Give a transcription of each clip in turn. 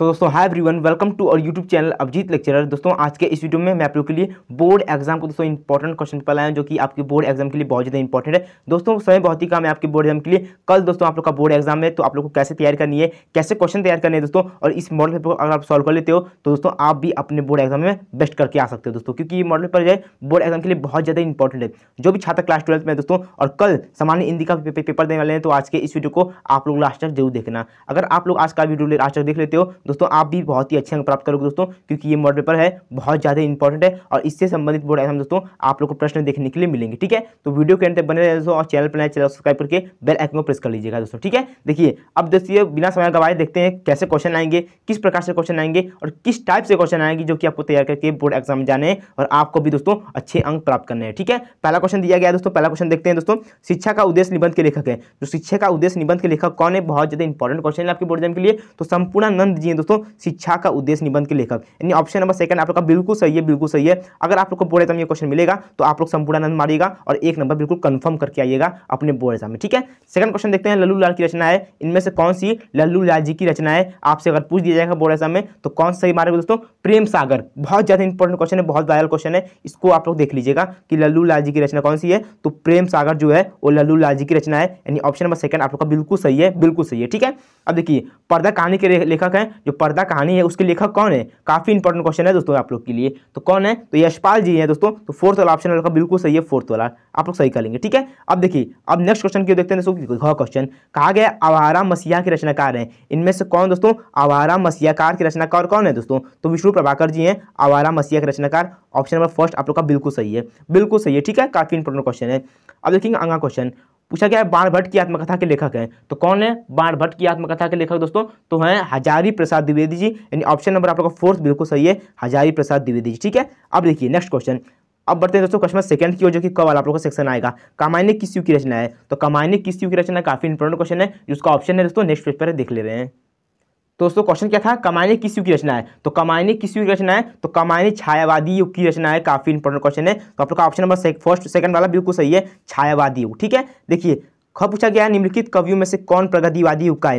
तो दोस्तों hi everyone, welcome to और यूट्यूब चैनल अभिजीत लेक्चरर। दोस्तों आज के इस वीडियो में मैं आप लोगों के लिए बोर्ड एग्जाम को दोस्तों इंपॉर्टेंट क्वेश्चन पेपर लाया हूं, जो कि आपके बोर्ड एग्जाम के लिए बहुत ज़्यादा इंपॉर्टेंट है। दोस्तों समय बहुत ही कम है आपके बोर्ड एग्जाम के लिए। कल दोस्तों आप लोग का बोर्ड एग्जाम है, तो आप लोग को कैसे तैयारी करनी है, कैसे क्वेश्चन तैयार करने हैं दोस्तों, और इस मॉडल पेपर को अगर आप सॉल्व कर लेते हो तो दोस्तों आप भी अपने बोर्ड एग्जाम में बेस्ट करके आ सकते हो दोस्तों, क्योंकि ये मॉडल पेपर जो है बोर्ड एग्जाम के लिए बहुत ज़्यादा इंपॉर्टेंट है। जो भी छात्र क्लास 12 में दोस्तों और कल सामान्य हिंदी का पेपर देने वाले हैं, तो आज के इस वीडियो को आप लोग लास्ट तक जरूर देखना। अगर आप लोग आज का वीडियो लास्ट तक देख लेते हो दोस्तों, आप भी बहुत ही अच्छे अंक प्राप्त करोगे दोस्तों, क्योंकि ये मॉडल पेपर है बहुत ज़्यादा इंपॉर्टेंट है और इससे संबंधित बोर्ड एग्जाम दोस्तों आप लोग को प्रश्न देखने के लिए मिलेंगे। ठीक है, तो वीडियो के अंत तक बने रहे दोस्तों, और चैनल पर नए चैनल सब्सक्राइब करके बेल आइकन को प्रेस कर लीजिएगा दोस्तों। ठीक है, देखिए अब दोस्तों बिना समय गवाए देखते हैं कैसे क्वेश्चन आएंगे, किस प्रकार से क्वेश्चन आएंगे और किस टाइप से क्वेश्चन आएंगे, जो कि आपको तैयार करके बोर्ड एग्जाम में जाने हैं और आपको भी दोस्तों अच्छे अंक प्राप्त करने हैं। ठीक है, पहला क्वेश्चन दिया गया है दोस्तों। पहला क्वेश्चन देखते हैं दोस्तों, शिक्षा का उद्देश्य निबंध के लेखक है। जो शिक्षा का उद्देश्य निबंध के लेखक कौन है, बहुत ज्यादा इंपॉर्टेंट क्वेश्चन है आपके बोर्ड एग्जाम के लिए। तो संपूर्णानंद जी हैं दोस्तों शिक्षा का उद्देश्य निबंध के लेखक, यानी ऑप्शन नंबर सेकंड आप लोग का बिल्कुल सही है, बिल्कुल सही है। अगर आप लोग को बोर्ड एग्जाम में ये क्वेश्चन मिलेगा तो आप लोग संपूर्णानंद मारिएगा और एक नंबर बिल्कुल कंफर्म करके आइएगा अपने बोर्ड एग्जाम में। ठीक है, सेकंड क्वेश्चन देखते हैं, लल्लू लाल की रचना है, इनमें से कौन सी लल्लू लाल जी की रचना है। आपसे अगर पूछ दिया जाएगा बोर्ड एग्जाम में तो कौन सही मारेगा दोस्तों, प्रेम सागर। बहुत ज्यादा इंपॉर्टेंट क्वेश्चन है, बहुत वायरल क्वेश्चन है, इसको आप लोग देख लीजिएगा कि लल्लू लाल जी की रचना कौन सी है। तो प्रेम सागर जो है वो लल्लू लाल जी की रचना है, यानी ऑप्शन नंबर सेकंड आप लोग का बिल्कुल सही है, बिल्कुल सही है। ठीक है, अब देखिए पर्दा कहानी के लेखक हैं, जो पर्दा कहानी है उसके लेखक कौन है, काफी इंपॉर्टेंट क्वेश्चन है दोस्तों आप लोग के लिए। तो कौन है, तो यशपाल जी हैं दोस्तों। तो फोर्थ वाला ऑप्शन आपका बिल्कुल सही है, फोर्थ वाला आप लोग सही कर लेंगे। ठीक है, अब देखिए अब नेक्स्ट क्वेश्चन क्यों देखते हैं दोस्तों। क्वेश्चन कहा गया आवारा मसीहा के रचनाकार हैं, इनमें से कौन दोस्तों आवारा मसीहाकार के रचनाकार कौन है दोस्तों। तो विष्णु प्रभाकर जी हैं आवारा मसीहा के रचनाकार। ऑप्शन नंबर फर्स्ट आप लोग का बिल्कुल सही है, बिल्कुल सही है। ठीक है, काफी इंपॉर्टेंट क्वेश्चन है। अब देखेंगे अगला क्वेश्चन पूछा गया है, बाणभट्ट की आत्मकथा के लेखक हैं। तो कौन है बाणभट्ट की आत्मकथा के लेखक दोस्तों, तो हैं हजारी प्रसाद द्विवेदी जी, यानी ऑप्शन नंबर आप लोग का फोर्थ बिल्कुल सही है, हजारी प्रसाद द्विवेदी जी। ठीक है, अब देखिए नेक्स्ट क्वेश्चन, अब बढ़ते हैं दोस्तों क्वेश्चन सेकंड की ओर, जो कि क वाला आप लोग का सेक्शन आएगा। कामायनी किस युग की रचना है। तो कामायनी किस युग की रचना, काफी इंपॉर्टेंट क्वेश्चन है, जिसका ऑप्शन है दोस्तों नेक्स्ट पेज पर देख ले रहे हैं। दोस्तों क्वेश्चन क्या था, कामायनी किस युग की रचना है। तो कामायनी किस युग की रचना है, तो कामायनी छायावादी युग की रचना है, काफी इंपॉर्टेंट क्वेश्चन है। तो आप लोग का ऑप्शन नंबर फर्स्ट सेकंड वाला बिल्कुल सही है, छायावादी युग। ठीक है, देखिए ख पूछा गया है, निम्नलिखित कवियों में से कौन प्रगतिवादी युग का है।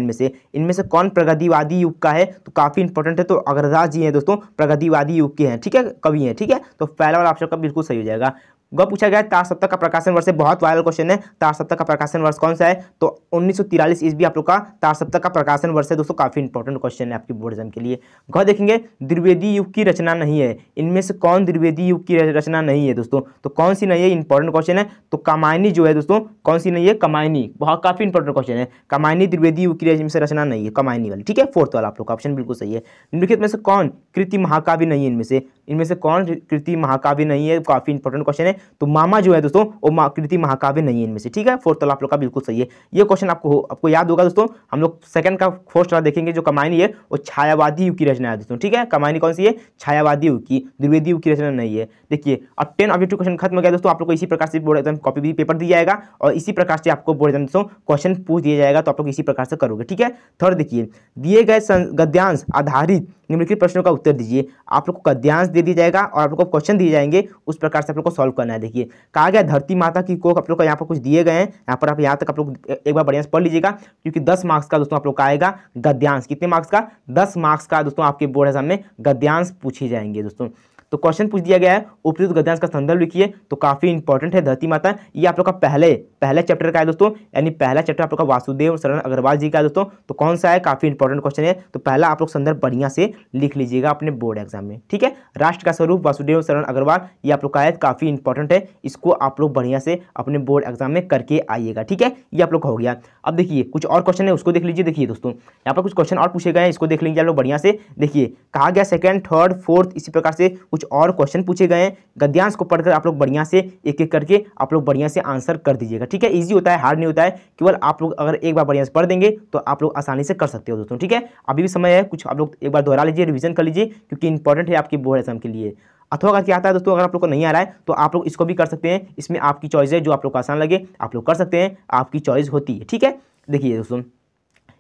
इनमें से कौन प्रगतिवादी युग का है, तो काफी इंपॉर्टेंट है। तो अग्रदास जी हैं दोस्तों, प्रगतिवादी युग के हैं। ठीक है, कवि हैं। ठीक है, तो पहला वाला ऑप्शन का बिल्कुल सही हो जाएगा। ग पूछा गया तार सप्ताह का प्रकाशन वर्ष है, बहुत वायरल क्वेश्चन है। तार सप्ताह का प्रकाशन वर्ष कौन सा है, तो 1943 ईस्वी आप लोग का तार सप्ताह का प्रकाशन वर्ष है दोस्तों, काफी इंपॉर्टेंट क्वेश्चन है आपके बोर्ड एग्जाम के लिए। ग देखेंगे द्विवेदी युग की रचना नहीं है, इनमें से कौन द्विवेदी युग की रचना नहीं है दोस्तों। तो कौन सी नहीं है, इंपॉर्टेंट क्वेश्चन है। तो कामायनी जो है दोस्तों, कौन सी नहीं है, कामायनी, बहुत काफी इंपॉर्टेंट क्वेश्चन है। कामायनी द्विवेदी युग की रचना नहीं है, कामायनी वाली। ठीक है, फोर्थ वाला आप लोग का ऑप्शन बिल्कुल सही है। निम्नलिखित में से कौन कृति महाकाव्य नहीं है, इनमें से कौन कृति महाकाव्य नहीं है, काफी इंपॉर्टेंट क्वेश्चन है। तो मामा जो है दोस्तों वो कृति महाकाव्य नहीं है इनमें से। ठीक है, फोर्थ वाला आप लोग का बिल्कुल सही है। ये क्वेश्चन आपको याद होगा दोस्तों। हम लोग सेकंड का फर्स्ट वाला देखेंगे, जो कामायनी है वो छायावादी युग की रचना है दोस्तों। ठीक है, कामायनी कौन सी है, छायावादी युग की, द्विवेदी युग की रचना नहीं है। देखिए अब 10 ऑब्जेक्टिव क्वेश्चन खत्म हो गया दोस्तों। आप लोग को इसी प्रकार से बोर्ड एग्जाम कॉपी भी पेपर दिया जाएगा और इसी प्रकार से आपको बोर्ड एग्जाम दोस्तों क्वेश्चन पूछ दिया जाएगा, तो आप लोग इसी प्रकार से करोगे। ठीक है, थर्ड देखिए, दिए गए गद्यांश आधारित निम्नलिखित प्रश्नों का उत्तर दीजिए। आप लोग को गद्यांश दे दिया जाएगा और आप लोग को क्वेश्चन दिए जाएंगे, उस प्रकार से आप लोग को सॉल्व करना है। देखिए कहा गया धरती माता की कोख, आप लोग को यहाँ पर कुछ दिए गए हैं, यहाँ पर आप यहाँ तक आप लोग एक बार बढ़िया से पढ़ लीजिएगा, क्योंकि 10 मार्क्स का दोस्तों आप लोग का आएगा गद्यांश। कितने मार्क्स का, 10 मार्क्स का दोस्तों आपके बोर्ड एग्जाम में गद्यांश पूछे जाएंगे दोस्तों। तो क्वेश्चन पूछ दिया गया है, उपयुक्त गद्यांश का संदर्भ लिखिए। तो काफी इंपॉर्टेंट है धरती माता, ये आप लोग का पहले चैप्टर का है दोस्तों, यानी पहला चैप्टर आप लोग का वासुदेव शरण अग्रवाल जी का है दोस्तों। तो कौन सा है, काफी इंपॉर्टेंट क्वेश्चन है। तो पहला आप लोग संदर्भ बढ़िया से लिख लीजिएगा अपने बोर्ड एग्जाम में। ठीक है, राष्ट्र का स्वरूप वासुदेव शरण अग्रवाल, ये आप लोग का है, काफी इंपॉर्टेंट है, इसको आप लोग बढ़िया से अपने बोर्ड एग्जाम में करके आइएगा। ठीक है, ये आप लोग हो गया। अब देखिए कुछ और क्वेश्चन है, उसको देख लीजिए। देखिए दोस्तों यहाँ पर कुछ क्वेश्चन और पूछे गए हैं, इसको देख लीजिए आप लोग बढ़िया से। देखिए कहा गया सेकंड, थर्ड, फोर्थ, इसी प्रकार से कुछ और क्वेश्चन पूछे गए हैं। गद्यांश को पढ़कर आप लोग बढ़िया से एक एक करके आप लोग बढ़िया से आंसर कर दीजिएगा। ठीक है, इजी होता है, हार्ड नहीं होता है, केवल आप लोग अगर एक बार बढ़िया से पढ़ देंगे तो आप लोग आसानी से कर सकते हो दोस्तों। ठीक है, अभी भी समय है, कुछ आप लोग एक बार दोहरा लीजिए, रिवीजन कर लीजिए, क्योंकि इंपॉर्टेंट है आपके बोर्ड एग्जाम के लिए। अथवा करके आता है दोस्तों, अगर आप लोग को नहीं आ रहा है तो आप लोग इसको भी कर सकते हैं, इसमें आपकी चॉइस है, जो आप लोग को आसान लगे आप लोग कर सकते हैं, आपकी चॉइस होती है। ठीक है, देखिए दोस्तों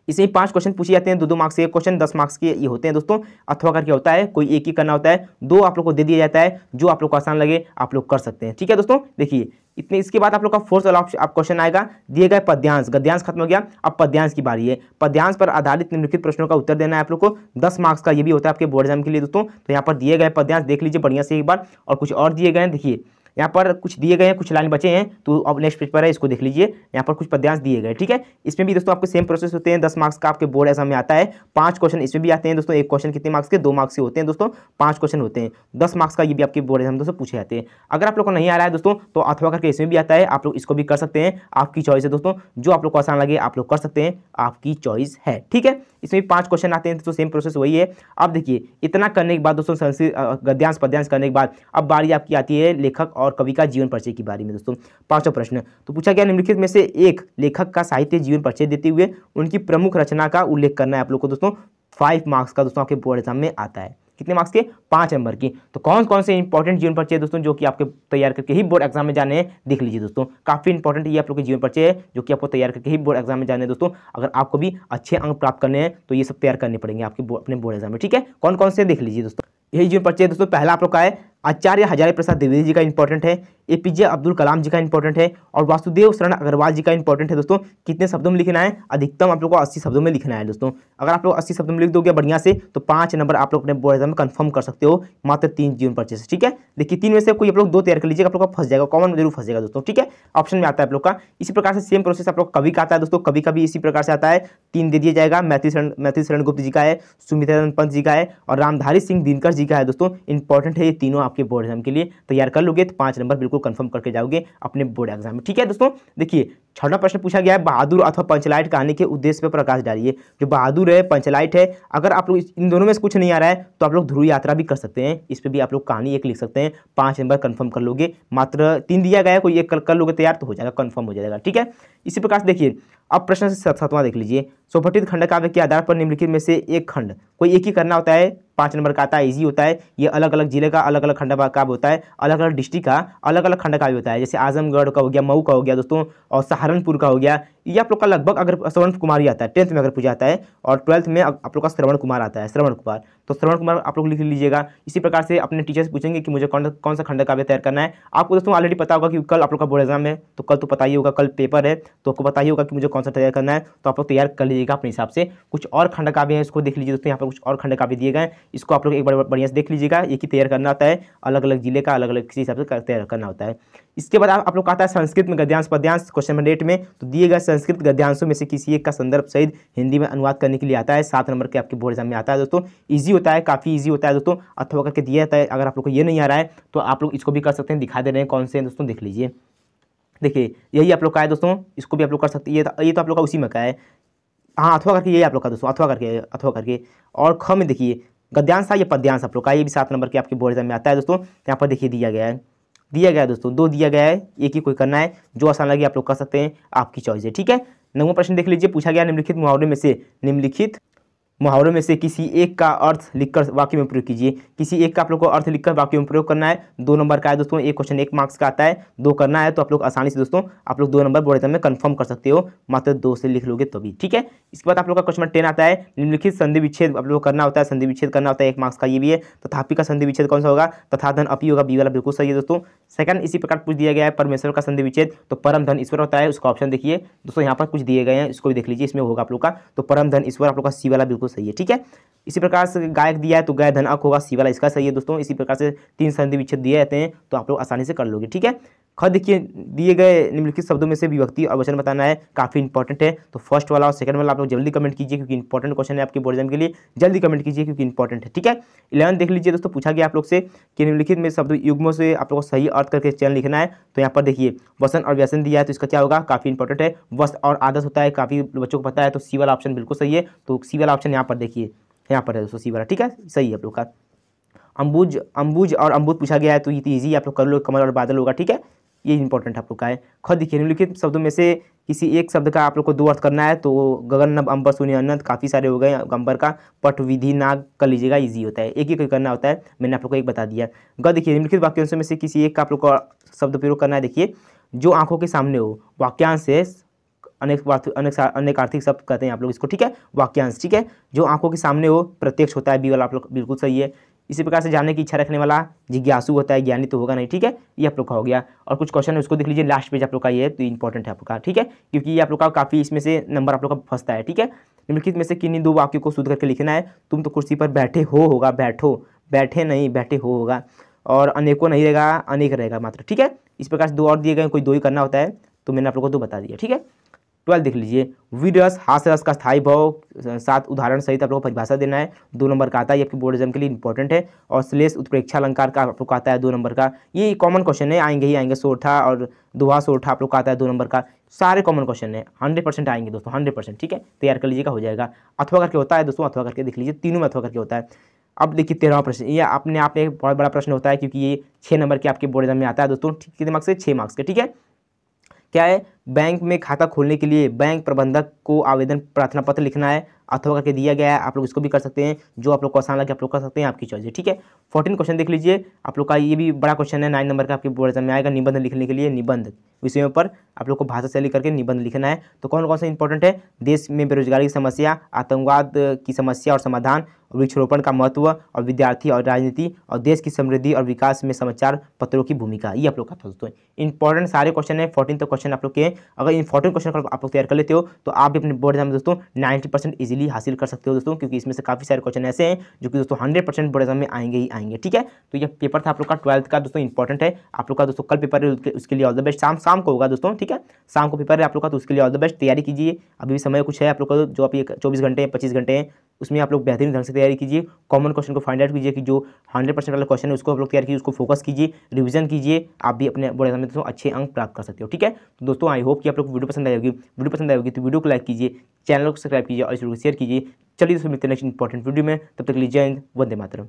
इसमें 5 क्वेश्चन पूछे जाते हैं, 2-2 मार्क्स के एक क्वेश्चन, 10 मार्क्स के ये होते हैं दोस्तों। अथवा करके होता है, कोई एक ही करना होता है, 2 आप लोग को दे दिया जाता है, जो आप लोग को आसान लगे आप लोग कर सकते हैं। ठीक है दोस्तों, देखिए इतने इसके बाद आप लोग का फोर्थ वाला आप क्वेश्चन आएगा, दिए गए पद्यांश, गद्यांश खत्म हो गया, अब पद्यांश की बारी है। पद्यांश पर आधारित निम्नलिखित प्रश्नों का उत्तर देना है आप लोग को, 10 मार्क्स का ये भी होता है आपके बोर्ड एग्जाम के लिए दोस्तों। तो यहाँ पर दिए गए पद्यांश देख लीजिए बढ़िया से एक बार, और कुछ और दिए गए हैं, देखिए यहाँ पर कुछ दिए गए हैं, कुछ लाइन बचे हैं, तो अब नेक्स्ट पेज पर है, इसको देख लीजिए, यहाँ पर कुछ पद्यांश दिए गए, ठीक है। इसमें भी दोस्तों आपके सेम प्रोसेस होते हैं, 10 मार्क्स का आपके बोर्ड एग्जाम में आता है, 5 क्वेश्चन इसमें भी आते हैं दोस्तों। एक क्वेश्चन कितने मार्क्स के, 2 मार्क्स के होते हैं दोस्तों, 5 क्वेश्चन होते हैं, 10 मार्क्स का ये भी आपके बोर्ड एग्जाम दोस्तों पूछे जाते हैं। अगर आप लोग को नहीं आ रहा है दोस्तों तो अथवा करके इसमें भी आता है, आप लोग इसको भी कर सकते हैं, आपकी चॉइस है दोस्तों, जो आप लोग को आसान लगे आप लोग कर सकते हैं, आपकी चॉइस है, ठीक है। इसमें भी 5 क्वेश्चन आते हैं तो सेम प्रोसेस वही है। अब देखिए इतना करने के बाद दोस्तों संस्कृत गद्यांश पद्यांश करने के बाद अब बारी आपकी आती है लेखक और कवि का जीवन परिचय की बारी में दोस्तों। 5वां प्रश्न तो पूछा गया, निम्नलिखित में से एक लेखक का साहित्य जीवन परिचय देते हुए उनकी प्रमुख रचना का उल्लेख करना है आप लोग को दोस्तों। 5 मार्क्स का दोस्तों आपके बोर्ड एग्जाम में आता है, कितने मार्क्स के, 5 नंबर की। तो कौन कौन से इंपॉर्टेंट जीवन परिचय दोस्तों जो कि आपके तैयार करके ही बोर्ड एग्जाम में जाने हैं, देख लीजिए दोस्तों। काफी इंपॉर्टेंट ये आप लोग के जीवन परिचय है जो कि आपको तैयार करके ही बोर्ड एग्जाम में जाने हैं दोस्तों। अगर आपको भी अच्छे अंक प्राप्त करने हैं तो ये सब तैयार करने पड़ेंगे आपके अपने बोर्ड एग्जाम में, ठीक है। कौन कौन से देख लीजिए दोस्तों। यही जीवन परिचय दोस्तों, पहला आप लोग का है आचार्य हजारी प्रसाद द्विवेदी जी का इंपॉर्टेंट है, एपीजे अब्दुल कलाम जी का इंपॉर्टेंट है, और वासुदेव शरण अग्रवाल जी का इंपॉर्टेंट है दोस्तों। कितने शब्दों में लिखना है, अधिकतम आप लोग को 80 शब्दों में लिखना है दोस्तों। अगर आप लोग 80 शब्दों में लिख दोगे बढ़िया से तो 5 नंबर आप लोग अपने बोर्ड एग्जाम में कंफर्म कर सकते हो, मात्र 3 जीवन परिचय से, ठीक है। देखिए 3 में से कोई आप लोग 2 तैयार कर लीजिएगा, आप लोग का फंस जाएगा, कॉमन जरूर फंस जाएगा दोस्तों, ठीक है। ऑप्शन में आता है आप लोग का। इसी प्रकार से सेम प्रोसेस आप लोग कवि का आता है दोस्तों, कवि का भी इसी प्रकार से आता है, 3 दे दिया जाएगा। मैथिली शरण गुप्त जी का है, सुमित्रानंद पंत जी का है, और रामधारी सिंह दिनकर जी का है दोस्तों। इंपॉर्टेंट है ये तीनों आपके बोर्ड एग्जाम के लिए, तैयार कर लोगे तो 5 नंबर बिल्कुल कंफर्म करके जाओगे अपने बोर्ड एग्जाम में, ठीक है दोस्तों। देखिए 6वां प्रश्न पूछा गया है, बहादुर अथवा पंचलाइट कहानी के उद्देश्य पर प्रकाश डालिए। जो बहादुर है, पंचलाइट है, अगर आप लोग इन दोनों में से कुछ नहीं आ रहा है तो आप लोग ध्रुव यात्रा भी कर सकते हैं, इस पर भी आप लोग कहानी एक लिख सकते हैं, 5 नंबर कंफर्म कर लोगे। मात्र 3 दिया गया है, कोई एक कर लोगे तैयार तो हो जाएगा, कंफर्म हो जाएगा, ठीक है। इसी प्रकार से देखिए अब प्रश्न 7वां देख लीजिए, सुपठित खंड काव्य के आधार पर निम्नलिखित में से एक खंड, कोई एक ही करना होता है, 5 नंबर का आता है, इजी होता है। ये अलग अलग जिले का अलग अलग खंड काव्य होता है, अलग अलग डिस्ट्रिक्ट का अलग अलग खंड काव्य होता है। जैसे आजमगढ़ का हो गया, मऊ का हो गया दोस्तों, और सहारनपुर का हो गया। ये आप लोग का लगभग अगर श्रवण कुमार ही आता है, 10th में अगर पूछा आता है, और 12th में आप लोग का श्रवण कुमार आता है, श्रवण कुमार, तो श्रवण कुमार आप लोग लिख लीजिएगा। इसी प्रकार से अपने टीचर से पूछेंगे कि मुझे कौन सा खंड काव्य तैयार करना है। आपको दोस्तों ऑलरेडी पता होगा कि कल आप लोग का बोर्ड एग्जाम है, तो कल तो पता ही होगा, कल पेपर है तो आपको पता ही होगा कि मुझे कौन सा तैयार करना है, तो आप लोग तैयार कर लीजिएगा अपने हिसाब से। कुछ और खंड काव्य है, इसको देख लीजिए दोस्तों, यहाँ पर कुछ और खंड काव्य दिए गए, इसको आप लोग एक बार बढ़िया से देख लीजिएगा। एक ही तैयार करना होता है, अलग अलग जिले का अलग अलग किसी हिसाब से तैयार करना होता है। इसके बाद आप लोग का आता है संस्कृत में गद्यांश पद्यांश, क्वेश्चन नंबर 8 में तो दिए गए संस्कृत गद्यांशों में से किसी एक का संदर्भ सहित हिंदी में अनुवाद करने के लिए आता है, 7 नंबर के आपके बोर्ड एग्जाम में आता है दोस्तों। ईजी होता है, काफी ईजी होता है दोस्तों, अथवा करके दिया जाता है। अगर आप लोग को ये नहीं आ रहा है तो आप लोग इसको भी कर सकते हैं, दिखा दे रहे हैं कौन से दोस्तों, देख लीजिए। देखिए यही आप लोग का है दोस्तों, इसको भी आप लोग कर सकते हैं, ये तो आप लोग का उसी में का है, हाँ अथवा करके यही आप लोग का दोस्तों, अथवा करके। और ख में देखिए गद्यांश था, ये पद्यांश आप लोग का, ये भी 7 नंबर के आपके बोर्ड एग्जाम में आता है दोस्तों। यहाँ पर देखिए दिया गया है दोस्तों, 2 दिया गया है, एक ही कोई करना है, जो आसान लगे आप लोग कर सकते हैं, आपकी चॉइस है, ठीक है। 9वां प्रश्न देख लीजिए, पूछा गया निम्नलिखित मुहावरों में से किसी एक का अर्थ लिखकर वाक्य में प्रयोग कीजिए। किसी एक का आप लोग को अर्थ लिखकर वाक्य में प्रयोग करना है, 2 नंबर का है दोस्तों। एक क्वेश्चन 1 मार्क्स का आता है, 2 करना है, तो आप लोग आसानी से दोस्तों आप लोग 2 नंबर बोर्ड एग्जाम में कंफर्म कर सकते हो, मात्र 2 से लिख लोगे तो भी, ठीक है। इसके बाद आप लोग का क्वेश्चन 10 आता है, निम्नलिखित संधि विच्छेद आप लोग करना होता है, संधि विच्छेद करना होता है, 1 मार्क्स का ये भी है। तथापि का संधि विच्छेद कौन सा होगा, तथा धन अपी होगा, बी वाला बिल्कुल सही है दोस्तों। सेकंड इसी प्रकार पूछ दिया गया है, परमेश्वर का संधि विच्छेद, तो परम धन ईश्वर होता है, उसका ऑप्शन देखिए दोस्तों, यहाँ पर कुछ दिए गए हैं, इसको भी देख लीजिए, इसमें होगा आप लोग का, तो परम धन ईश्वर आप लोग का सी वाला बिल्कुल सही है, ठीक है। इसी प्रकार से गायक दिया है तो गाय धन अक होगा, सी वाला इसका सही है दोस्तों। इसी प्रकार से 3 संधि विच्छेद दिए जाते हैं तो आप लोग आसानी से कर लोगे, ठीक है। ख देखिए दिए गए निम्नलिखित शब्दों में से विभक्ति और वचन बताना है, काफी इंपॉर्टेंट है, तो फर्स्ट वाला और सेकंड वाला आप लोग जल्दी कमेंट कीजिए क्योंकि इंपॉर्टेंट क्वेश्चन है आपके बोर्ड एग्जाम के लिए, जल्दी कमेंट कीजिए क्योंकि इंपॉर्टेंट है, ठीक है। 11 देख लीजिए दोस्तों, पूछा गया आप लोग से कि निम्नलिखित में शब्द युग्मों से आप लोग को सही अर्थ करके चयन लिखना है, तो यहाँ पर देखिए वसन और व्यसन दिया है, तो इसका क्या होगा, काफी इंपॉर्टेंट है। वस्त्र और आदत होता है, काफी बच्चों को पता है, तो सी वाला ऑप्शन बिल्कुल सही है, तो सी वाला ऑप्शन यहाँ पर देखिए, यहाँ पर है दोस्तों सी वाला, ठीक है, सही है आप लोग का। अंबुज और अम्बुज पूछा गया है, तो ये ईजी आप लोग कर लो, कमल और बादल होगा, ठीक है, ये इंपॉर्टेंट आप लोग का है। ख देखिए निम्नलिखित शब्दों में से किसी एक शब्द का आप लोग को 2 अर्थ करना है, तो गगन नभ अंबर शून्य अनंत, काफ़ी सारे हो गए, अंबर का पट विधि नाग कर लीजिएगा, ईजी होता है, एक ही करना होता है, मैंने आप लोग को एक बता दिया। ग देखिए निम्नलिखित वाक्यांशों में से किसी एक का आप लोग को शब्द प्रयोग करना है, देखिए जो आंखों के सामने हो, वाक्यांश से अनेक आर्थिक शब्द कहते हैं आप लोग इसको, ठीक है, वाक्यांश, ठीक है, जो आंखों के सामने हो प्रत्यक्ष होता है, बी वाला आप लोग बिल्कुल सही है। इसी प्रकार से जानने की इच्छा रखने वाला जिज्ञासु होता है, ज्ञानी तो होगा नहीं, ठीक है। ये आप लोग का हो गया। और कुछ क्वेश्चन है उसको देख लीजिए, लास्ट पेज आप लोग का ये है, तो इंपॉर्टेंट है आप लोग का, ठीक है, क्योंकि ये आप लोग का काफ़ी इसमें से नंबर आप लोग का फंसता है, ठीक है। निम्नलिखित में से किन्हीं दो वाक्यों को शुद्ध करके लिखना है। तुम तो कुर्सी पर बैठे हो होगा, बैठो, बैठे नहीं बैठे हो होगा, और अनेकों नहीं रहेगा, अनेक रहेगा मात्र, ठीक है। इस प्रकार से दो और दिए गए, कोई दो ही करना होता है, तो मैंने आप लोग को दो बता दिया, ठीक है। 12 देख लीजिए, विरस हास्य रस का स्थायी भाव, 7 उदाहरण सहित आप लोगों को परिभाषा देना है। 2 नंबर का आता है, ये आपके बोर्ड एग्जाम के लिए इंपॉर्टेंट है। और श्लेष उत्प्रेक्षा अलंकार का आप लोग का आता है 2 नंबर का, ये कॉमन क्वेश्चन है, आएंगे ही आएंगे। सोरठा और दोहा सोरठा आप लोग का आता है 2 नंबर का, सारे कॉमन क्वेश्चन है, 100% आएंगे दोस्तों, 100%, ठीक है। तैयार कर लीजिएगा, हो जाएगा। अथवा करके होता है दोस्तों, अथवा करके देख लीजिए, तीनों में अथवा करके होता है। अब देखिए 13वां प्रश्न, ये अपने आप में एक बहुत बड़ा प्रश्न होता है, क्योंकि ये 6 नंबर के आपके बोर्ड एग्जाम में आता है दोस्तों, कितने मार्क्स से, 6 मार्क्स के, ठीक है। क्या है, बैंक में खाता खोलने के लिए बैंक प्रबंधक को आवेदन प्रार्थना पत्र लिखना है, अथवा करके दिया गया है। आप लोग इसको भी कर सकते हैं, जो आप लोग को आसान लगे आप लोग कर सकते हैं, आपकी चॉइस है, ठीक है। 14 क्वेश्चन देख लीजिए आप लोग का, ये भी बड़ा क्वेश्चन है, 9 नंबर का आपके बोर्ड एग्जाम में आएगा। निबंध लिखने के लिए, निबंध विषयों पर आप लोग को भाषा शैली करके निबंध लिखना है। तो कौन कौन सा इंपॉर्टेंट है, देश में बेरोजगारी की समस्या, आतंकवाद की समस्या और समाधान, वृक्षारोपण का महत्व, और विद्यार्थी और राजनीति, और देश की समृद्धि और विकास में समाचार पत्रों की भूमिका। ये आप लोग का दोस्तों इंपॉर्टेंट सारे क्वेश्चन है। 14 तक क्वेश्चन आप लोग के हैं। अगर इन 14 क्वेश्चन आप लोग तैयार कर लेते हो तो आप भी अपने बोर्ड एग्जाम में दोस्तों 90% इजीली हासिल कर सकते हो दोस्तों, क्योंकि इसमें से काफ़ी सारे क्वेश्चन ऐसे हैं जो कि दोस्तों 100% बोर्ड एग्जाम में आएंगे ही आएंगे, ठीक है। तो ये पेपर था आप लोग का 12th का दोस्तों, इंपॉर्टेंट है आप लोग का दोस्तों। कल पेपर है, उसके लिए ऑल द बेस्ट। शाम को होगा दोस्तों, ठीक है, शाम को पेपर है आप लोग का, तो उसके लिए ऑल द बेस्ट। तैयारी कीजिए, अभी भी समय कुछ है आप लोग का, जो आप ये 24 घंटे 25 घंटे हैं, उसमें आप लोग बेहतरीन ढंग से तैयारी कीजिए। कॉमन क्वेश्चन को फाइंड आउट कीजिए कि जो 100% वाला क्वेश्चन है उसको आप लोग तैयार कीजिए, उसको फोकस कीजिए, रिवीजन कीजिए, आप भी अपने बोर्ड एग्जाम में दोस्तों अच्छे अंक प्राप्त कर सकते हो, ठीक है। तो दोस्तों आई होप कि आप लोग को वीडियो पसंद आएगी। वीडियो पसंद आएगी तो वीडियो को लाइक कीजिए, चैनल को सब्सक्राइब कीजिए और इस वीडियो को शेयर कीजिए। चलिए दोस्तों मिलते हैं नेक्स्ट इंपॉर्टेंट वीडियो में, तब तक के लिए जय हिंद, वंदे मातरम।